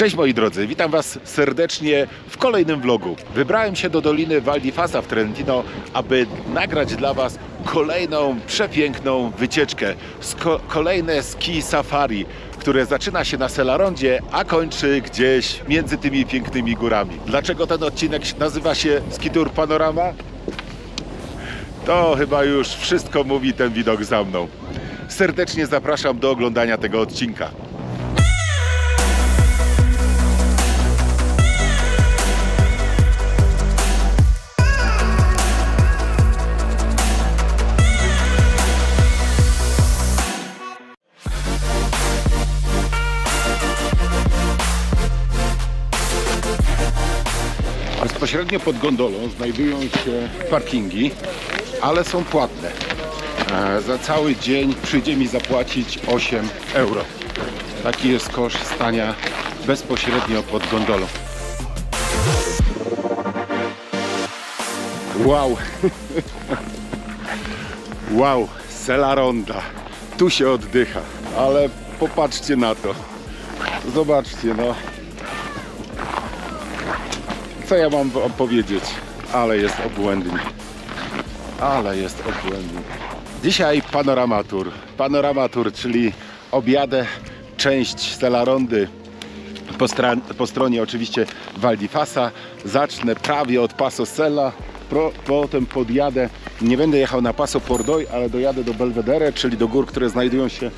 Cześć moi drodzy, witam Was serdecznie w kolejnym vlogu. Wybrałem się do Doliny Val di Fasa w Trentino, aby nagrać dla Was kolejną przepiękną wycieczkę. Kolejne ski safari, które zaczyna się na Selarondzie, a kończy gdzieś między tymi pięknymi górami. Dlaczego ten odcinek nazywa się Ski Tour Panorama? To chyba już wszystko mówi ten widok za mną. Serdecznie zapraszam do oglądania tego odcinka. Bezpośrednio pod gondolą znajdują się parkingi, ale są płatne. Za cały dzień przyjdzie mi zapłacić 8 euro. Taki jest koszt stania bezpośrednio pod gondolą. Wow! Wow! Selaronda! Tu się oddycha, ale popatrzcie na to. Zobaczcie, no. Co ja mam wam powiedzieć? Ale jest obłędnie. Ale jest obłędnie. Dzisiaj panoramatur. Panoramatur, czyli objadę część Selarondy po stronie oczywiście Val di Fasa. Zacznę prawie od Passo Sella, potem podjadę, nie będę jechał na Passo Pordoi, ale dojadę do Belvedere, czyli do gór, które znajdują się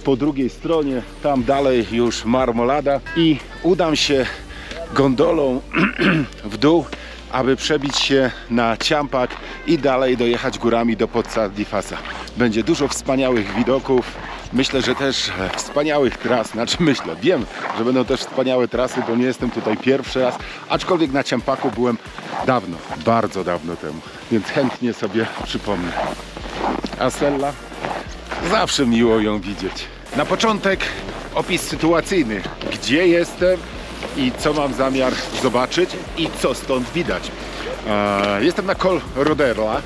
po drugiej stronie. Tam dalej już Marmolada i udam się gondolą w dół, aby przebić się na Ciampak i dalej dojechać górami do Pozza di Fasa. Będzie dużo wspaniałych widoków. Myślę, że też wspaniałych tras. Znaczy myślę, wiem, że będą też wspaniałe trasy, bo nie jestem tutaj pierwszy raz. Aczkolwiek na Ciampaku byłem dawno, bardzo dawno temu. Więc chętnie sobie przypomnę. A Sella? Zawsze miło ją widzieć. Na początek opis sytuacyjny. Gdzie jestem? I co mam zamiar zobaczyć i co stąd widać. Jestem na Col Roderla,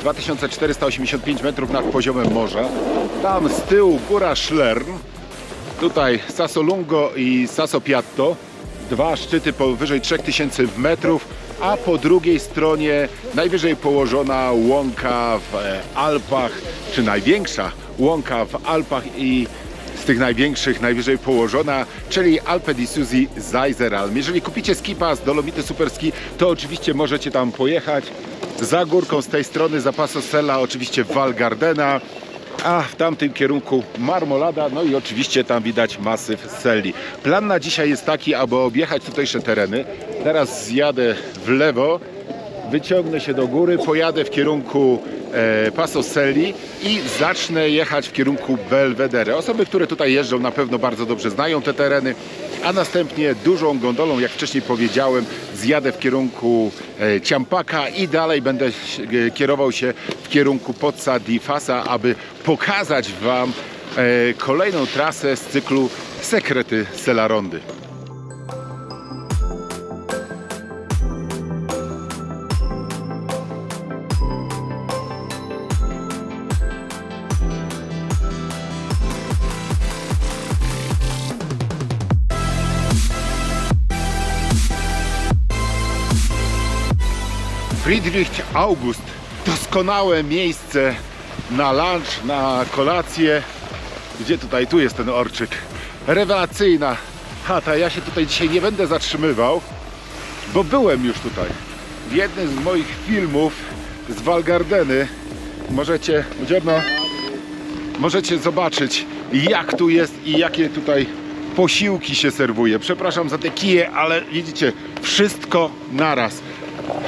2485 metrów nad poziomem morza. Tam z tyłu góra Schlern, tutaj Sasso Lungo i Sasso Piatto, dwa szczyty powyżej 3000 metrów, a po drugiej stronie najwyżej położona łąka w Alpach, czy największa łąka w Alpach i z tych największych, najwyżej położona, czyli Alpe di Susi Zeiseralm. Jeżeli kupicie ski pass Dolomity Super Ski, to oczywiście możecie tam pojechać. Za górką z tej strony, za Passo Sella, oczywiście Val Gardena, a w tamtym kierunku Marmolada, no i oczywiście tam widać masyw Selli. Plan na dzisiaj jest taki, aby objechać tutejsze tereny. Teraz zjadę w lewo, wyciągnę się do góry, pojadę w kierunku Passo Selli i zacznę jechać w kierunku Belvedere. Osoby, które tutaj jeżdżą, na pewno bardzo dobrze znają te tereny, a następnie dużą gondolą, jak wcześniej powiedziałem, zjadę w kierunku Ciampaka i dalej będę kierował się w kierunku Pozza di Fasa, aby pokazać Wam kolejną trasę z cyklu Sekrety Selarondy. Friedrich August, doskonałe miejsce na lunch, na kolację. Gdzie tutaj? Tu jest ten orczyk. Rewelacyjna chata. Ja się tutaj dzisiaj nie będę zatrzymywał, bo byłem już tutaj. W jednym z moich filmów z Val Gardeny możecie zobaczyć, jak tu jest i jakie tutaj posiłki się serwuje. Przepraszam za te kije, ale widzicie, wszystko naraz.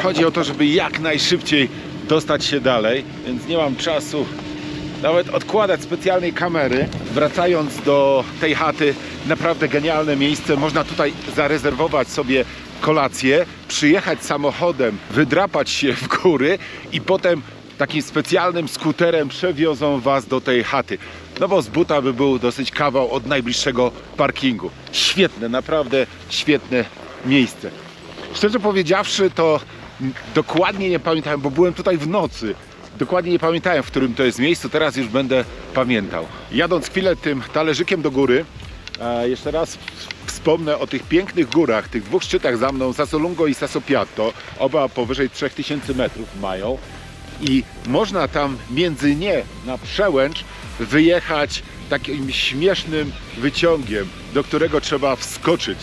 Chodzi o to, żeby jak najszybciej dostać się dalej, więc nie mam czasu nawet odkładać specjalnej kamery. Wracając do tej chaty, naprawdę genialne miejsce. Można tutaj zarezerwować sobie kolację, przyjechać samochodem, wydrapać się w góry i potem takim specjalnym skuterem przewiozą Was do tej chaty. No bo z buta by był dosyć kawał od najbliższego parkingu. Świetne, naprawdę świetne miejsce. Szczerze powiedziawszy, to dokładnie nie pamiętałem, bo byłem tutaj w nocy. Dokładnie nie pamiętałem, w którym to jest miejscu, teraz już będę pamiętał. Jadąc chwilę tym talerzykiem do góry, jeszcze raz wspomnę o tych pięknych górach, tych dwóch szczytach za mną, Sasso Lungo i Sasso Piatto. Oba powyżej 3000 metrów mają. I można tam między nie na przełęcz wyjechać takim śmiesznym wyciągiem, do którego trzeba wskoczyć.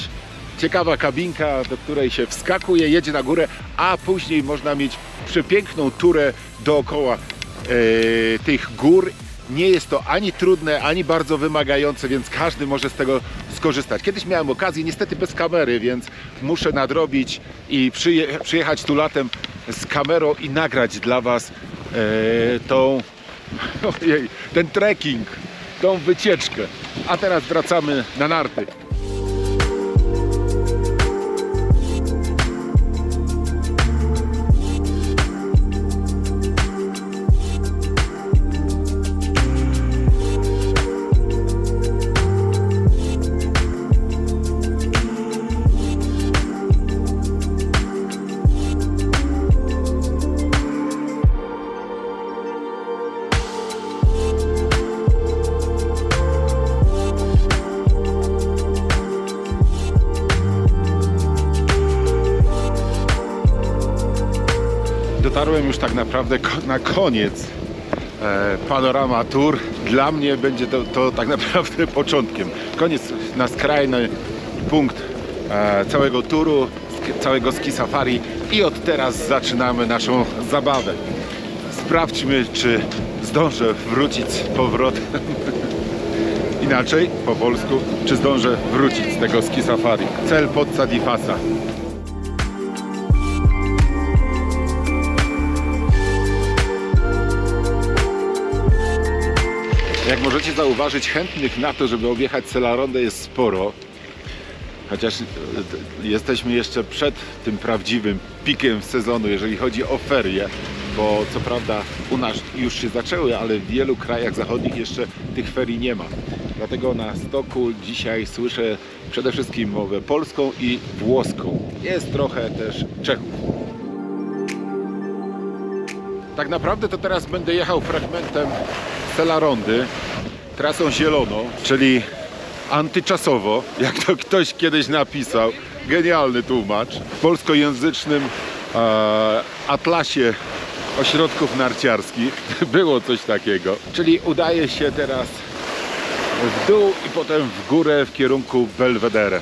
Ciekawa kabinka, do której się wskakuje, jedzie na górę, a później można mieć przepiękną turę dookoła tych gór. Nie jest to ani trudne, ani bardzo wymagające, więc każdy może z tego skorzystać. Kiedyś miałem okazję, niestety bez kamery, więc muszę nadrobić i przyjechać tu latem z kamerą i nagrać dla Was ten trekking, tą wycieczkę. A teraz wracamy na narty. Dotarłem już tak naprawdę na koniec Panorama Tour. Dla mnie będzie to tak naprawdę początkiem. Koniec, na skrajny punkt całego touru, całego ski safari i od teraz zaczynamy naszą zabawę. Sprawdźmy, czy zdążę wrócić z powrotem. Inaczej, po polsku, czy zdążę wrócić z tego ski safari. Cel Pozza di Fassa. Jak możecie zauważyć, chętnych na to, żeby objechać Selarondę jest sporo. Chociaż jesteśmy jeszcze przed tym prawdziwym pikiem sezonu, jeżeli chodzi o ferie. Bo co prawda u nas już się zaczęły, ale w wielu krajach zachodnich jeszcze tych ferii nie ma. Dlatego na stoku dzisiaj słyszę przede wszystkim mowę polską i włoską. Jest trochę też Czechów. Tak naprawdę to teraz będę jechał fragmentem Selarondy, trasą zieloną, czyli antyczasowo, jak to ktoś kiedyś napisał, genialny tłumacz, w polskojęzycznym atlasie ośrodków narciarskich było coś takiego. Czyli udaje się teraz w dół i potem w górę w kierunku Belvedere.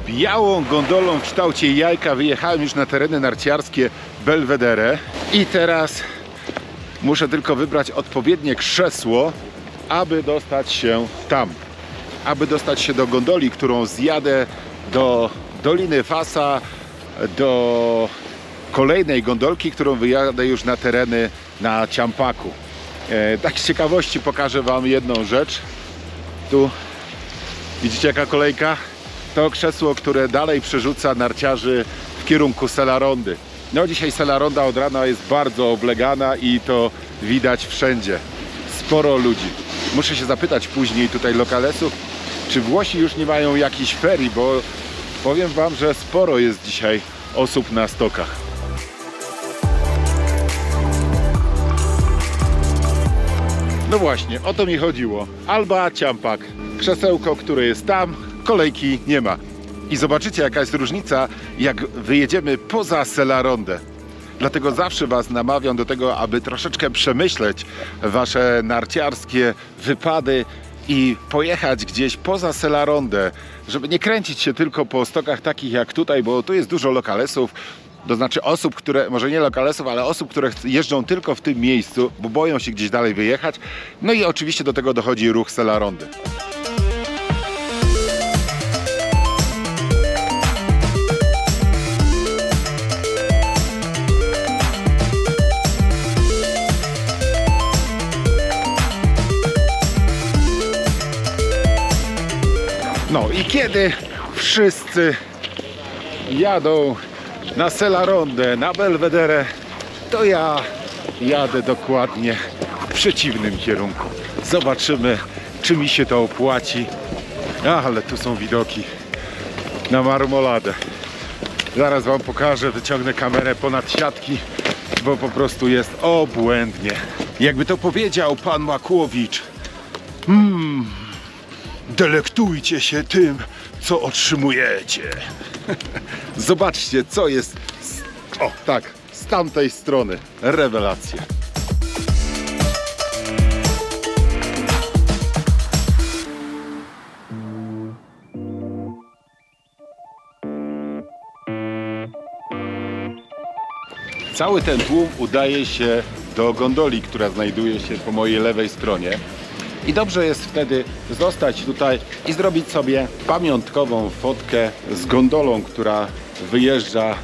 Białą gondolą w kształcie jajka wyjechałem już na tereny narciarskie Belvedere i teraz muszę tylko wybrać odpowiednie krzesło, aby dostać się tam. Aby dostać się do gondoli, którą zjadę do Doliny Fassa, do kolejnej gondolki, którą wyjadę już na tereny na Ciampaku. Tak z ciekawości pokażę Wam jedną rzecz. Tu widzicie jaka kolejka? To krzesło, które dalej przerzuca narciarzy w kierunku Selarondy. No dzisiaj Selaronda od rana jest bardzo oblegana i to widać wszędzie. Sporo ludzi. Muszę się zapytać później tutaj lokalesów, czy Włosi już nie mają jakichś ferii, bo powiem Wam, że sporo jest dzisiaj osób na stokach. No właśnie, o to mi chodziło. Alba Ciampak. Krzesełko, które jest tam, kolejki nie ma. I zobaczycie, jaka jest różnica, jak wyjedziemy poza Selarondę. Dlatego zawsze Was namawiam do tego, aby troszeczkę przemyśleć Wasze narciarskie wypady i pojechać gdzieś poza Selarondę, żeby nie kręcić się tylko po stokach takich jak tutaj, bo tu jest dużo lokalesów, to znaczy osób, które, może nie lokalesów, ale osób, które jeżdżą tylko w tym miejscu, bo boją się gdzieś dalej wyjechać. No i oczywiście do tego dochodzi ruch Selarondy. No i kiedy wszyscy jadą na Selarondę, na Belvedere, to ja jadę dokładnie w przeciwnym kierunku. Zobaczymy, czy mi się to opłaci. Ale tu są widoki na marmoladę. Zaraz wam pokażę, wyciągnę kamerę ponad siatki, bo po prostu jest obłędnie. Jakby to powiedział pan Makłowicz, delektujcie się tym, co otrzymujecie. Zobaczcie, co jest z tamtej strony. Rewelacja. Cały ten tłum udaje się do gondoli, która znajduje się po mojej lewej stronie. I dobrze jest wtedy zostać tutaj i zrobić sobie pamiątkową fotkę z gondolą, która wyjeżdża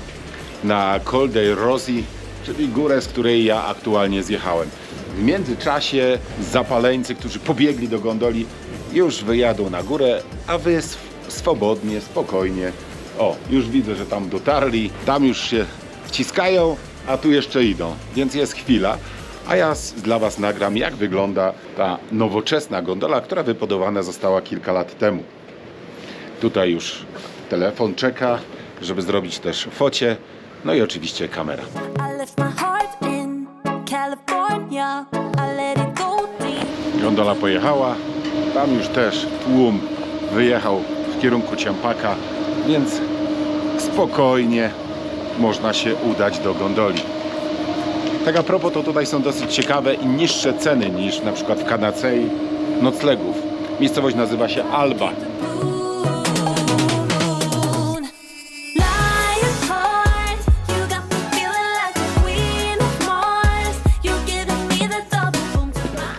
na Col dei Rossi, czyli górę, z której ja aktualnie zjechałem. W międzyczasie zapaleńcy, którzy pobiegli do gondoli, już wyjadą na górę, a wy swobodnie, spokojnie. Już widzę, że tam dotarli, tam już się wciskają, a tu jeszcze idą, więc jest chwila. A ja dla was nagram, jak wygląda ta nowoczesna gondola, która wybudowana została kilka lat temu. Tutaj już telefon czeka, żeby zrobić też focie, no i oczywiście kamera. Gondola pojechała, tam już też tłum wyjechał w kierunku Ciampaka, więc spokojnie można się udać do gondoli. Tak a propos, to tutaj są dosyć ciekawe i niższe ceny niż na przykład w Canacei noclegów. Miejscowość nazywa się Alba.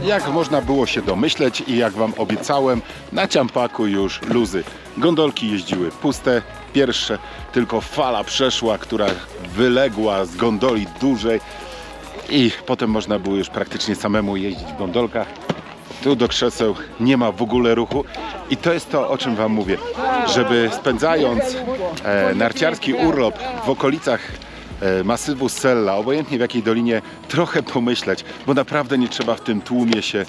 Jak można było się domyśleć i jak wam obiecałem, na Ciampaku już luzy. Gondolki jeździły puste, pierwsze tylko fala przeszła, która wyległa z gondoli dużej i potem można było już praktycznie samemu jeździć w gondolkach. Tu do krzeseł nie ma w ogóle ruchu i to jest to, o czym wam mówię, żeby spędzając narciarski urlop w okolicach masywu Sella, obojętnie w jakiej dolinie, trochę pomyśleć, bo naprawdę nie trzeba w tym tłumie się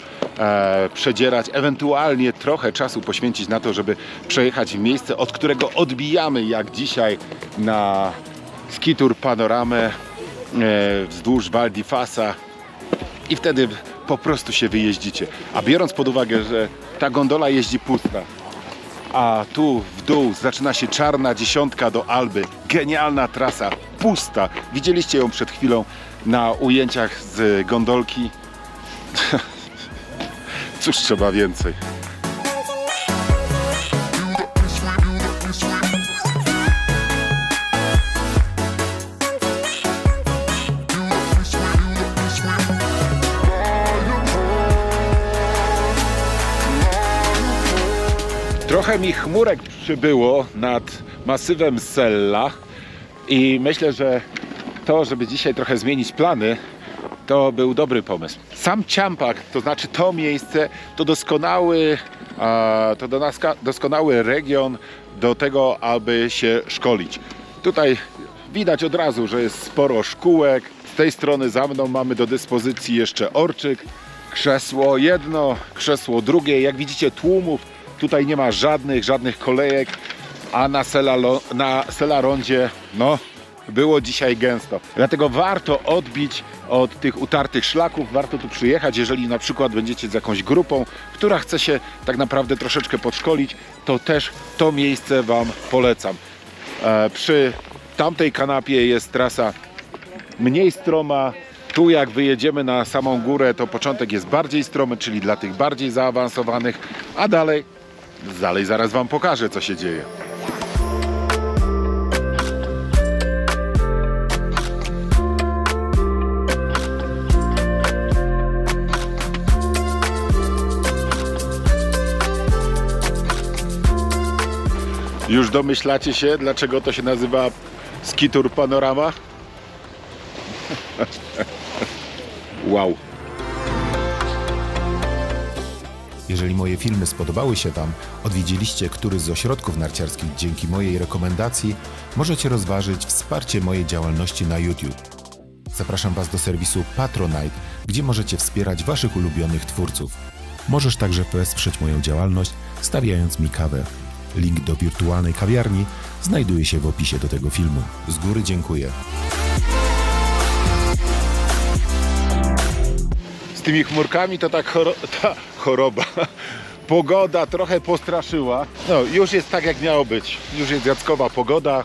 przedzierać, ewentualnie trochę czasu poświęcić na to, żeby przejechać w miejsce, od którego odbijamy, jak dzisiaj na ski tour panoramę wzdłuż Val di Fassa i wtedy po prostu się wyjeździcie. A biorąc pod uwagę, że ta gondola jeździ pusta, a tu w dół zaczyna się czarna dziesiątka do Alby. Genialna trasa, pusta. Widzieliście ją przed chwilą na ujęciach z gondolki. Cóż trzeba więcej. Trochę mi chmurek przybyło nad masywem Sella i myślę, że to, żeby dzisiaj trochę zmienić plany, to był dobry pomysł. Sam Ciampak, to znaczy to miejsce, to doskonały region do tego, aby się szkolić. Tutaj widać od razu, że jest sporo szkółek. Z tej strony za mną mamy do dyspozycji jeszcze Orczyk. Krzesło jedno, krzesło drugie. Jak widzicie, tłumów tutaj nie ma żadnych kolejek, a na Selarondzie było dzisiaj gęsto. Dlatego warto odbić od tych utartych szlaków, warto tu przyjechać, jeżeli na przykład będziecie z jakąś grupą, która chce się tak naprawdę troszeczkę podszkolić, to też to miejsce wam polecam. Przy tamtej kanapie jest trasa mniej stroma. Tu jak wyjedziemy na samą górę, to początek jest bardziej stromy, czyli dla tych bardziej zaawansowanych. A dalej zaraz wam pokażę, co się dzieje. Już domyślacie się, dlaczego to się nazywa Skitur Panorama? Wow. Jeżeli moje filmy spodobały się Wam, odwiedziliście któryś z ośrodków narciarskich dzięki mojej rekomendacji, możecie rozważyć wsparcie mojej działalności na YouTube. Zapraszam Was do serwisu Patronite, gdzie możecie wspierać Waszych ulubionych twórców. Możesz także wesprzeć moją działalność, stawiając mi kawę. Link do wirtualnej kawiarni znajduje się w opisie do tego filmu. Z góry dziękuję. Z tymi chmurkami to tak ta choroba. Pogoda trochę postraszyła. No, już jest tak, jak miało być. Już jest jackowa pogoda.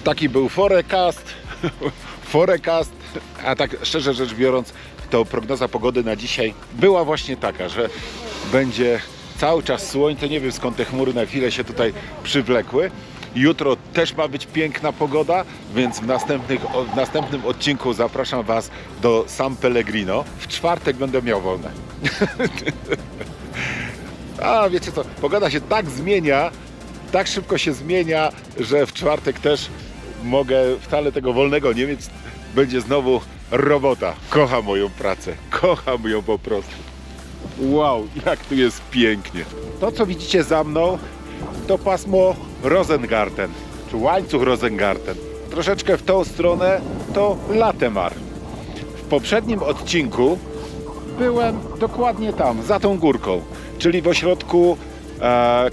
Taki był forecast. A tak szczerze rzecz biorąc, to prognoza pogody na dzisiaj była właśnie taka, że będzie cały czas słońce. Nie wiem, skąd te chmury na chwilę się tutaj przywlekły. Jutro też ma być piękna pogoda, więc w następnym odcinku zapraszam Was do San Pellegrino. W czwartek będę miał wolne. A wiecie co, pogoda się tak zmienia, tak szybko się zmienia, że w czwartek też mogę wcale tego wolnego nie mieć. Będzie znowu robota. Kocham moją pracę, kocham ją po prostu. Wow, jak tu jest pięknie. To, co widzicie za mną, to pasmo Rosengarten, czy łańcuch Rosengarten. Troszeczkę w tą stronę to Latemar. W poprzednim odcinku byłem dokładnie tam, za tą górką, czyli w ośrodku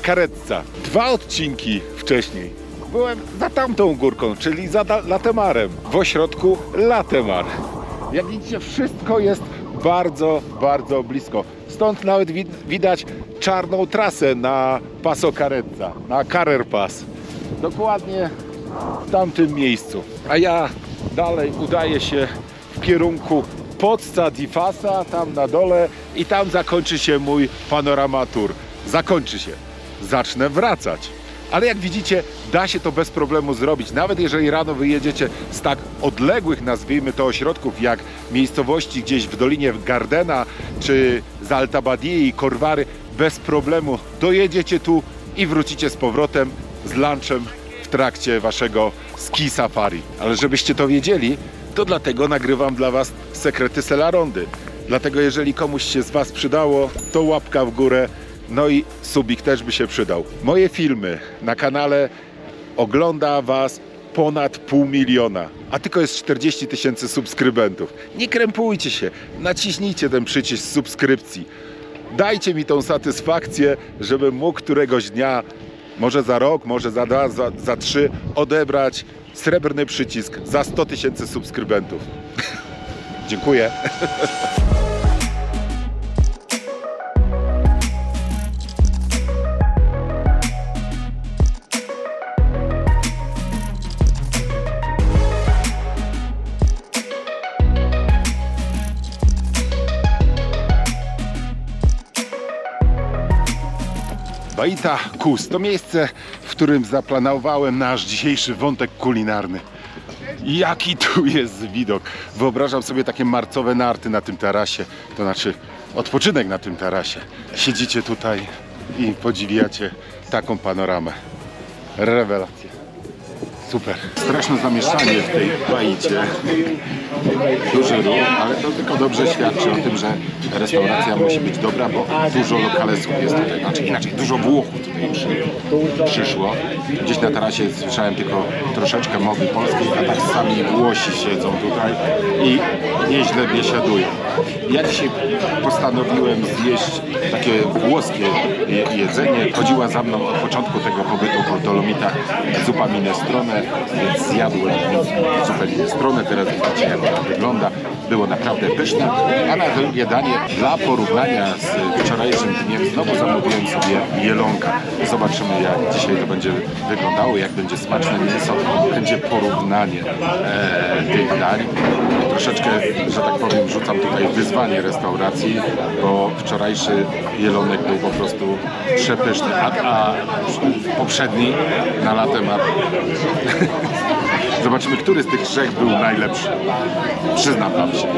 Carezza. 2 odcinki wcześniej byłem za tamtą górką, czyli za Latemarem, w ośrodku Latemar. Jak widzicie, wszystko jest bardzo, bardzo blisko. Stąd nawet widać czarną trasę na Passo Carezza, na Carrer Pass. Dokładnie w tamtym miejscu. A ja dalej udaję się w kierunku Pozza di Fassa, tam na dole, i tam zakończy się mój panorama tour. Zakończy się. Zacznę wracać. Ale jak widzicie, da się to bez problemu zrobić. Nawet jeżeli rano wyjedziecie z tak odległych, nazwijmy to, ośrodków, jak miejscowości gdzieś w Dolinie Gardena, czy z Alta Badii i Corvary, bez problemu dojedziecie tu i wrócicie z powrotem z lunchem w trakcie waszego ski safari. Ale żebyście to wiedzieli, to dlatego nagrywam dla Was sekrety Selarondy. Dlatego jeżeli komuś się z Was przydało, to łapka w górę. No i subik też by się przydał. Moje filmy na kanale ogląda Was ponad 500 000, a tylko jest 40 000 subskrybentów. Nie krępujcie się, naciśnijcie ten przycisk subskrypcji. Dajcie mi tą satysfakcję, żebym mógł któregoś dnia, może za rok, może za 2, za 3, odebrać srebrny przycisk za 100 000 subskrybentów. Dziękuję. Baita Kus to miejsce, w którym zaplanowałem nasz dzisiejszy wątek kulinarny. Jaki tu jest widok! Wyobrażam sobie takie marcowe narty na tym tarasie, to znaczy odpoczynek na tym tarasie. Siedzicie tutaj i podziwiacie taką panoramę. Rewelacja. Super. Straszne zamieszanie w tej Baicie. Duży ruch, ale to tylko dobrze świadczy o tym, że restauracja musi być dobra, bo dużo lokalesów jest tutaj. Znaczy inaczej, dużo Włochów tutaj przyszło. Gdzieś na tarasie słyszałem tylko troszeczkę mowy polskiej, a tak sami Włosi siedzą tutaj i nieźle biesiadują. Ja dzisiaj postanowiłem zjeść takie włoskie jedzenie. Chodziła za mną od początku tego pobytu po Dolomitach zupa minestrone stronę, więc zjadłem zupełnie stronę. Teraz widzicie, jak ona wygląda. Było naprawdę pyszne. A na drugie danie, dla porównania z wczorajszym dniem, znowu zamówiłem sobie jelonka. Zobaczymy, jak dzisiaj to będzie wyglądało, jak będzie smaczne mięso. Będzie porównanie tych dań. Troszeczkę, że tak powiem, rzucam tutaj wyzwanie restauracji, bo wczorajszy jelonek był po prostu przepyszny, a poprzedni na latemat. Zobaczymy, który z tych trzech był najlepszy. Przyznam wam się.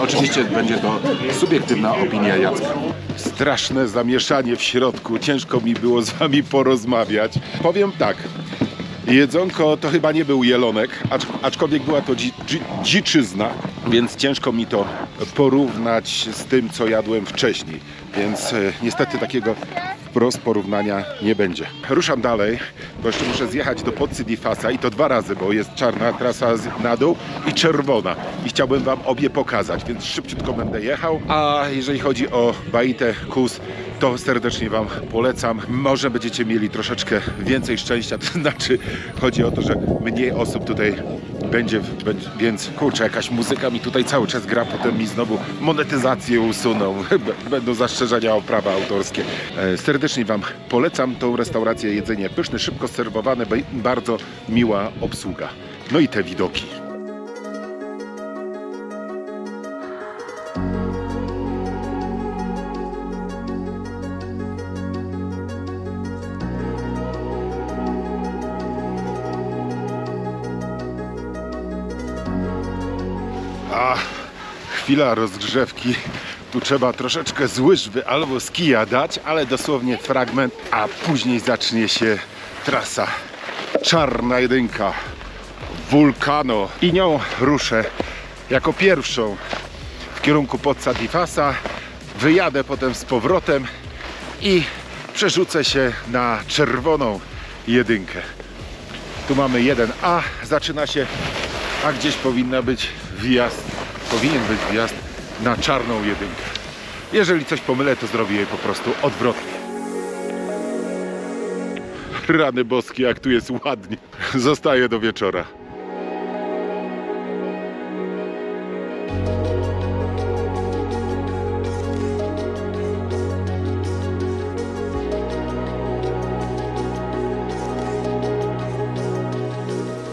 Oczywiście będzie to subiektywna opinia Jacka. Straszne zamieszanie w środku. Ciężko mi było z wami porozmawiać. Powiem tak. Jedzonko to chyba nie był jelonek, aczkolwiek była to dziczyzna, więc ciężko mi to porównać z tym, co jadłem wcześniej. Więc niestety takiego wprost porównania nie będzie. Ruszam dalej, bo jeszcze muszę zjechać do Pozzi di Fassa i to 2 razy, bo jest czarna trasa na dół i czerwona. I chciałbym wam obie pokazać, więc szybciutko będę jechał. A jeżeli chodzi o Baite Cus, to serdecznie wam polecam. Może będziecie mieli troszeczkę więcej szczęścia, to znaczy chodzi o to, że mniej osób tutaj będzie, więc kurczę, jakaś muzyka mi tutaj cały czas gra, potem mi znowu monetyzację usuną, będą zastrzeżenia o prawa autorskie. Serdecznie wam polecam tą restaurację, jedzenie pyszne, szybko serwowane, bardzo miła obsługa. No i te widoki. Chwila rozgrzewki. Tu trzeba troszeczkę z łyżwy albo z kija dać, ale dosłownie fragment, a później zacznie się trasa. Czarna jedynka, Vulcano. I nią ruszę jako pierwszą w kierunku Pozza di Fassa. Wyjadę potem z powrotem i przerzucę się na czerwoną jedynkę. Tu mamy 1A, zaczyna się, a gdzieś powinien być wjazd na czarną jedynkę. Jeżeli coś pomylę, to zrobię je po prostu odwrotnie. Rany boskie, jak tu jest ładnie. Zostaję do wieczora.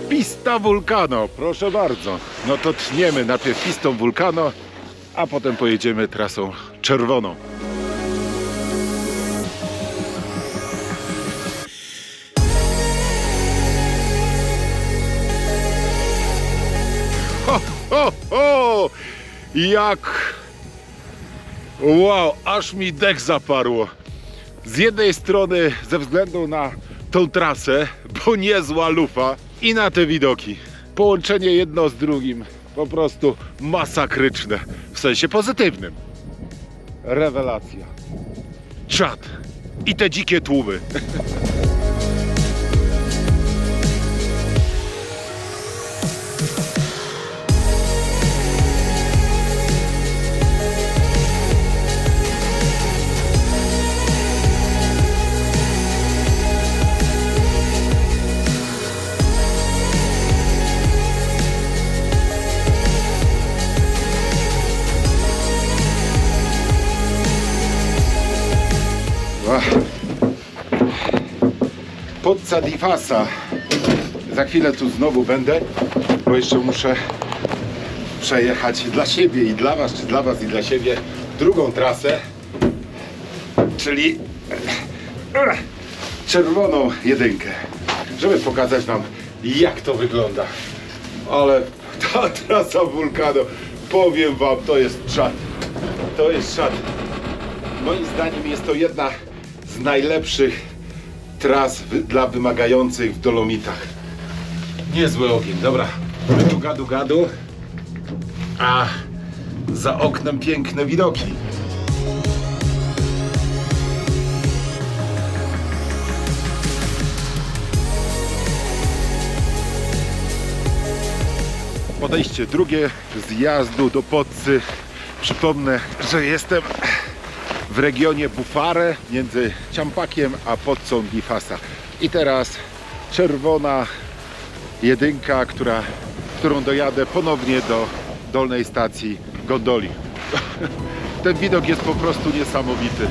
Pista Vulcano, proszę bardzo. No to tniemy najpierw pistą Vulcano, a potem pojedziemy trasą czerwoną. Ho, ho, ho! Jak... Wow, aż mi dech zaparło. Z jednej strony ze względu na tą trasę, bo niezła lufa, i na te widoki. Połączenie jedno z drugim po prostu masakryczne. W sensie pozytywnym. Rewelacja. Czad. I te dzikie tłumy. Pozza di Fassa. Za chwilę tu znowu będę, bo jeszcze muszę przejechać dla siebie i dla was, czy dla was i dla siebie drugą trasę, czyli czerwoną jedynkę, żeby pokazać wam, jak to wygląda. Ale ta trasa Vulcano, powiem wam, to jest czad. To jest czad. Moim zdaniem jest to jedna z najlepszych tras dla wymagających w Dolomitach. Niezły ogień, dobra. My tu gadu, a za oknem piękne widoki. Podejście drugie zjazdu do Pozzy. Przypomnę, że jestem w regionie Bufare między Ciampakiem a Pozzą di Fassa. I teraz czerwona jedynka, którą dojadę ponownie do dolnej stacji gondoli. Ten widok jest po prostu niesamowity.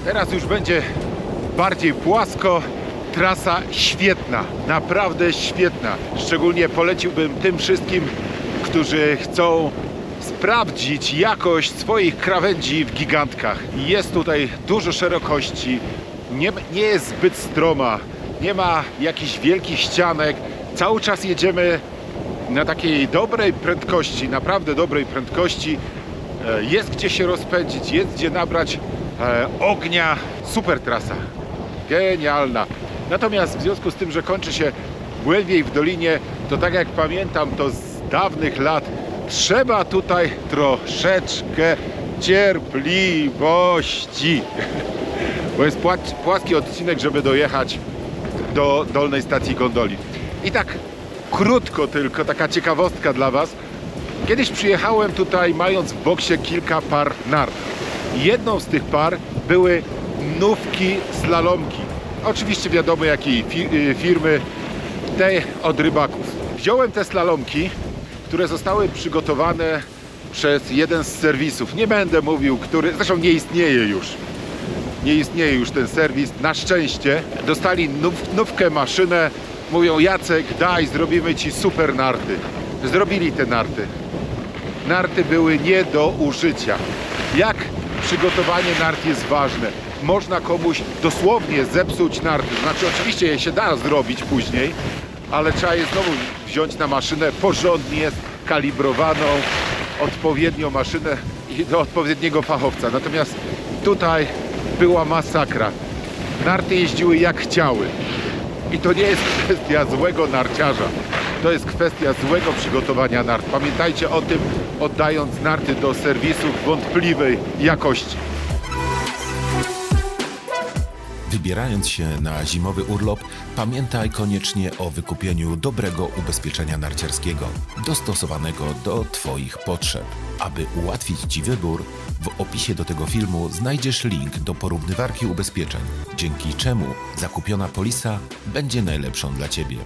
Teraz już będzie bardziej płasko, trasa świetna, naprawdę świetna. Szczególnie poleciłbym tym wszystkim, którzy chcą sprawdzić jakość swoich krawędzi w gigantkach. Jest tutaj dużo szerokości, nie jest zbyt stroma, nie ma jakichś wielkich ścianek. Cały czas jedziemy na takiej dobrej prędkości, naprawdę dobrej prędkości. Jest gdzie się rozpędzić, jest gdzie nabrać ognia. Super trasa, genialna. Natomiast w związku z tym, że kończy się głębiej w dolinie, to tak jak pamiętam to z dawnych lat, trzeba tutaj troszeczkę cierpliwości, bo jest płaski odcinek, żeby dojechać do dolnej stacji gondoli. I tak krótko tylko, taka ciekawostka dla Was. Kiedyś przyjechałem tutaj mając w boksie kilka par nart. Jedną z tych par były nówki slalomki. Oczywiście wiadomo jakiej firmy, te od Rybaków. Wziąłem te slalomki, które zostały przygotowane przez jeden z serwisów. Nie będę mówił, który, zresztą nie istnieje już. Nie istnieje już ten serwis, na szczęście. Dostali nówkę, maszynę. Mówią: Jacek, daj, zrobimy Ci super narty. Zrobili te narty. Narty były nie do użycia. Jak przygotowanie nart jest ważne. Można komuś dosłownie zepsuć narty. Znaczy oczywiście je się da zrobić później, ale trzeba je znowu wziąć na maszynę porządnie kalibrowaną, odpowiednią maszynę i do odpowiedniego fachowca. Natomiast tutaj była masakra. Narty jeździły jak chciały. I to nie jest kwestia złego narciarza. To jest kwestia złego przygotowania nart. Pamiętajcie o tym, oddając narty do serwisów wątpliwej jakości. Wybierając się na zimowy urlop, pamiętaj koniecznie o wykupieniu dobrego ubezpieczenia narciarskiego, dostosowanego do Twoich potrzeb. Aby ułatwić Ci wybór, w opisie do tego filmu znajdziesz link do porównywarki ubezpieczeń, dzięki czemu zakupiona polisa będzie najlepszą dla Ciebie.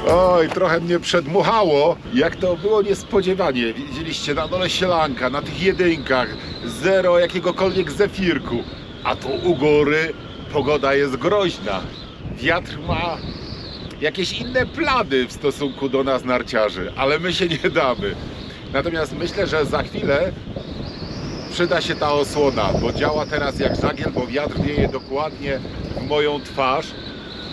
Oj, trochę mnie przedmuchało, jak to było niespodziewanie. Widzieliście, na dole sielanka, na tych jedynkach, zero jakiegokolwiek zefirku. A tu u góry pogoda jest groźna. Wiatr ma jakieś inne plany w stosunku do nas narciarzy, ale my się nie damy. Natomiast myślę, że za chwilę przyda się ta osłona, bo działa teraz jak żagiel, bo wiatr wieje dokładnie w moją twarz.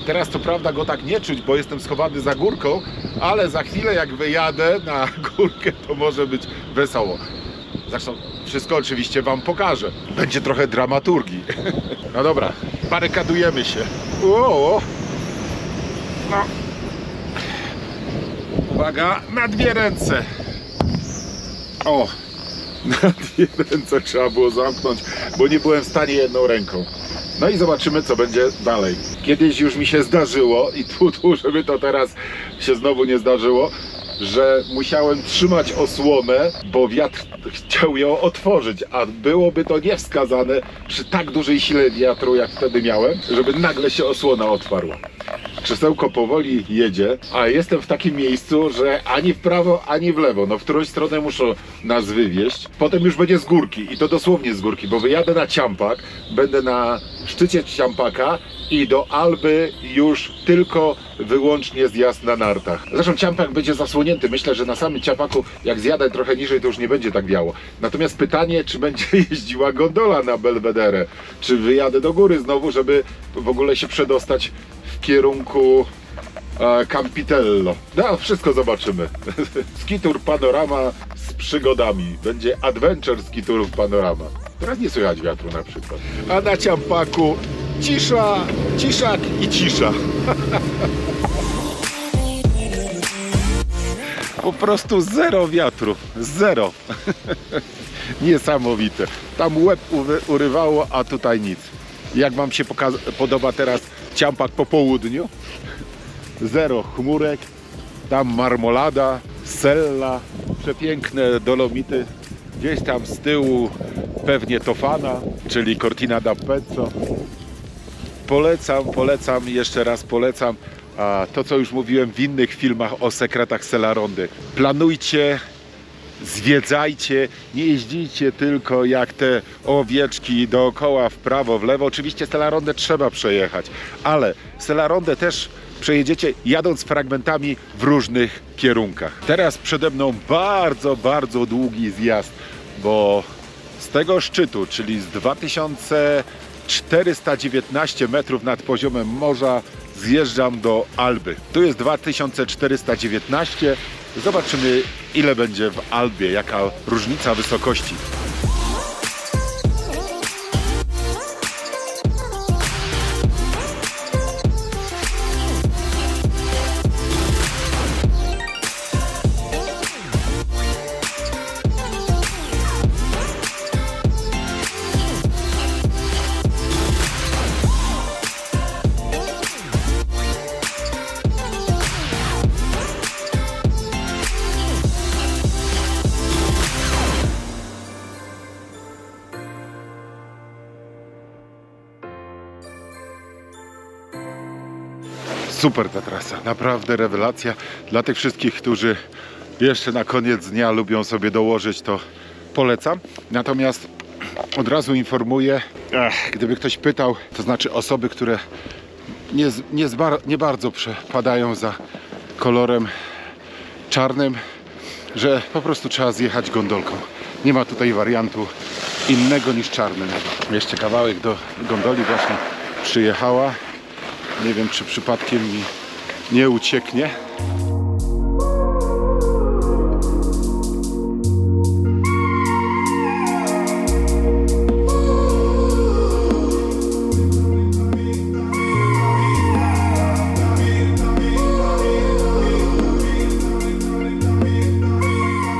Teraz to prawda go tak nie czuć, bo jestem schowany za górką, ale za chwilę jak wyjadę na górkę, to może być wesoło. Zresztą wszystko oczywiście Wam pokażę. Będzie trochę dramaturgii. No dobra, barykadujemy się. No. Uwaga, na dwie ręce. O, na dwie ręce trzeba było zamknąć, bo nie byłem w stanie jedną ręką. No i zobaczymy, co będzie dalej. Kiedyś już mi się zdarzyło i tu, żeby to teraz się znowu nie zdarzyło, że musiałem trzymać osłonę, bo wiatr chciał ją otworzyć, a byłoby to niewskazane przy tak dużej sile wiatru, jak wtedy miałem, żeby nagle się osłona otwarła. Krzesełko powoli jedzie, a jestem w takim miejscu, że ani w prawo, ani w lewo. No w którąś stronę muszą nas wywieźć. Potem już będzie z górki i to dosłownie z górki, bo wyjadę na Ciampak, będę na szczycie Ciampaka i do Alby już tylko wyłącznie zjazd na nartach. Zresztą Ciampak będzie zasłonięty. Myślę, że na samym Ciampaku, jak zjadę trochę niżej, to już nie będzie tak wiało. Natomiast pytanie, czy będzie jeździła gondola na Belvedere, czy wyjadę do góry znowu, żeby w ogóle się przedostać w kierunku Campitello. No, wszystko zobaczymy. Skitur Panorama z przygodami. Będzie Adventure Skiturów Panorama. Teraz nie słychać wiatru na przykład. A na Ciampaku cisza, ciszak i cisza. Po prostu zero wiatru. Zero. Niesamowite. Tam łeb urywało, a tutaj nic. Jak wam się podoba teraz Ciampak po południu? Zero chmurek. Tam marmolada, sella, przepiękne dolomity. Gdzieś tam z tyłu pewnie Tofana, czyli Cortina d'Ampezzo. Polecam, jeszcze raz polecam. A to, co już mówiłem w innych filmach o sekretach Selarondy. Planujcie, zwiedzajcie, nie jeździcie tylko jak te owieczki dookoła w prawo, w lewo. Oczywiście Selarondę trzeba przejechać, ale Selarondę też przejedziecie jadąc fragmentami w różnych kierunkach. Teraz przede mną bardzo długi zjazd, bo z tego szczytu, czyli z 2419 metrów nad poziomem morza, zjeżdżam do Alby. Tu jest 2419. Zobaczymy, ile będzie w Albie, jaka różnica wysokości. Super ta trasa, naprawdę rewelacja. Dla tych wszystkich, którzy jeszcze na koniec dnia lubią sobie dołożyć, to polecam. Natomiast od razu informuję, gdyby ktoś pytał, to znaczy osoby, które nie bardzo przepadają za kolorem czarnym, że po prostu trzeba zjechać gondolką. Nie ma tutaj wariantu innego niż czarny. Jeszcze kawałek do gondoli właśnie przyjechała. Nie wiem, czy przypadkiem mi nie ucieknie.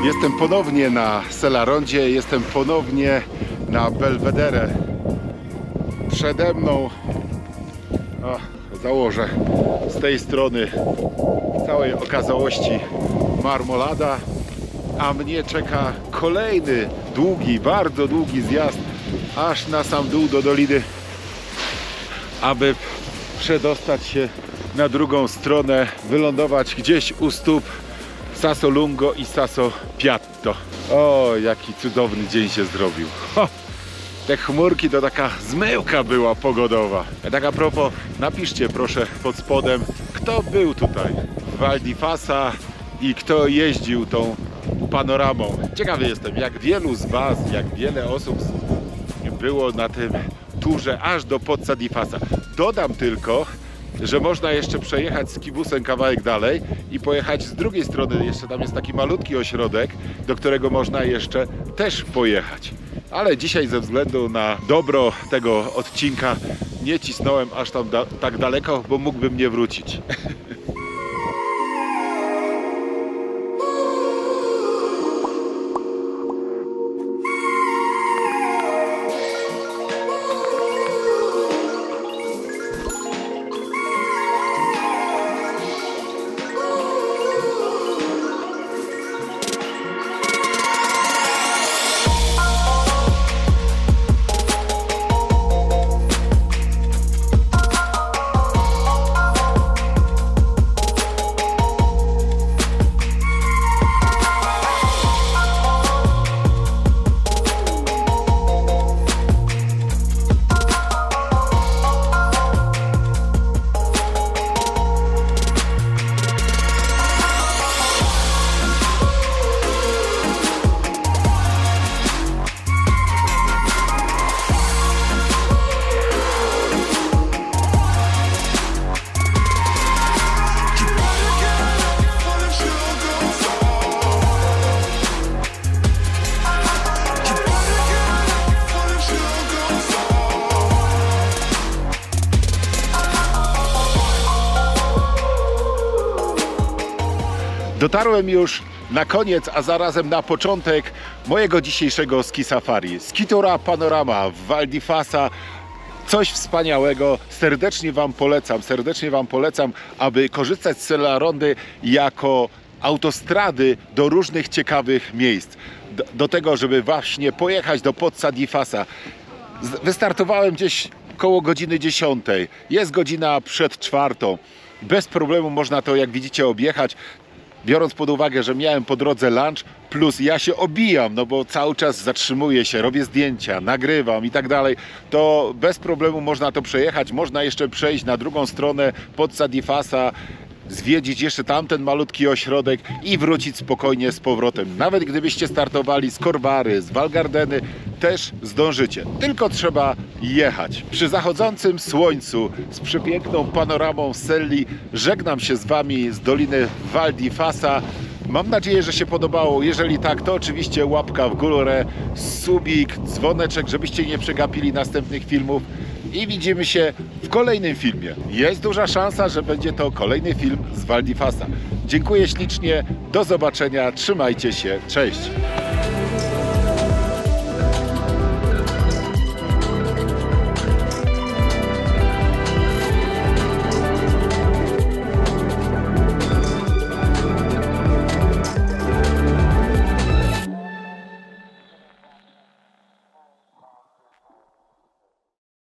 Jestem ponownie na Selarondzie, jestem ponownie na Belvedere. Przede mną założę z tej strony w całej okazałości marmolada, a mnie czeka kolejny długi, bardzo długi zjazd aż na sam dół do doliny, aby przedostać się na drugą stronę, wylądować gdzieś u stóp Sasso Lungo i Sasso Piatto. O, jaki cudowny dzień się zrobił. Te chmurki to taka zmyłka była pogodowa. Tak a propos, napiszcie proszę pod spodem, kto był tutaj w Val di Fassa i kto jeździł tą panoramą. Ciekawy jestem, jak wielu z was, jak wiele osób było na tym turze aż do Pozza di Fassa. Dodam tylko, że można jeszcze przejechać z kibusem kawałek dalej i pojechać z drugiej strony. Jeszcze tam jest taki malutki ośrodek, do którego można jeszcze też pojechać. Ale dzisiaj ze względu na dobro tego odcinka nie cisnąłem aż tam tak daleko, bo mógłbym nie wrócić. Dotarłem już na koniec, a zarazem na początek mojego dzisiejszego ski safari. Skitura Panorama w Val di Fasa. Coś wspaniałego. Serdecznie Wam polecam, aby korzystać z Sella Rondy jako autostrady do różnych ciekawych miejsc. Do tego, żeby właśnie pojechać do Pozza di Fasa. Wystartowałem gdzieś koło godziny 10. Jest godzina przed 4. Bez problemu można to, jak widzicie, objechać. Biorąc pod uwagę, że miałem po drodze lunch, plus ja się obijam, no bo cały czas zatrzymuję się, robię zdjęcia, nagrywam i tak dalej, to bez problemu można to przejechać. Można jeszcze przejść na drugą stronę Pozza di Fasa, zwiedzić jeszcze tamten malutki ośrodek i wrócić spokojnie z powrotem. Nawet gdybyście startowali z Corvary, z Val Gardeny, też zdążycie. Tylko trzeba jechać. Przy zachodzącym słońcu, z przepiękną panoramą Selli, żegnam się z Wami z Doliny Val di Fasa. Mam nadzieję, że się podobało. Jeżeli tak, to oczywiście łapka w górę, subik, dzwoneczek, żebyście nie przegapili następnych filmów. I widzimy się w kolejnym filmie. Jest duża szansa, że będzie to kolejny film z Val di Fasa. Dziękuję ślicznie, do zobaczenia, trzymajcie się, cześć!